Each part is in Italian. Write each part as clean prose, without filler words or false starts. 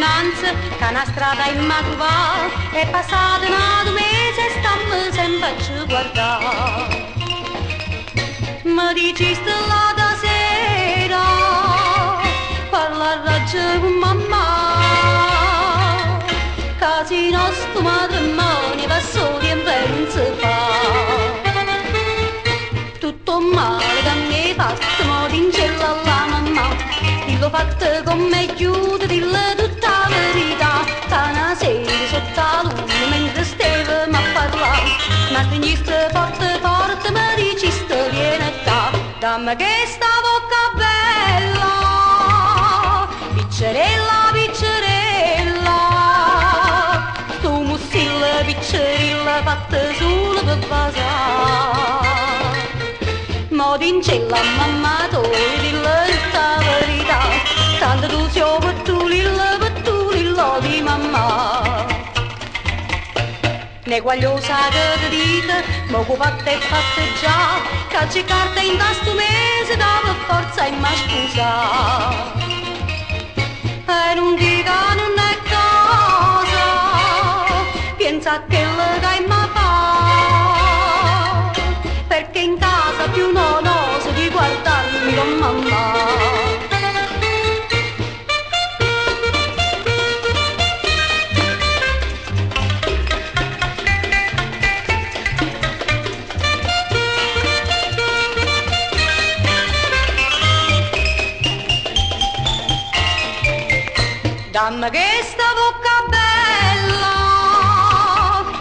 innanzi che una strada in Macuvà è passata un mese e stammi sempre a ci guardare. Mi dici là da sera parla a raggio con mamma casi nostro matrimonio va solo in non si fa. Tutto male che mi fatto mo d'incella alla mamma, dillo fatto come chiude, dillo tutta la verità. Una sera sotto la luna mentre stavamo a parlare ma stringiste forte forte mi diciste vieni qua, dammi che sta bocca bella, piccerella piccerella, stu mussilla piccerilla fatta solo per basare. Mo d'incella mamma tu dillo tutta la verità, tanto tu sei per tu lillo di mamma. Ne guagliosa che ti dite, mo che fatta e fatta già, calci carta in tasto mese, dava forza e ma scusa. E non dica non è cosa, pensa che le dai ma fa, perché in casa più non oso di guardarmi con mamma. Dammi che sta bocca bella,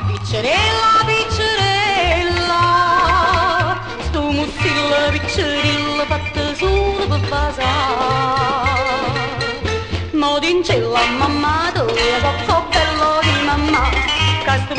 piccerella, piccerella, sto mussilla piccerilla fatta solo per basare. Mo d'incella mamma tu, cocco bello di mamma, che sto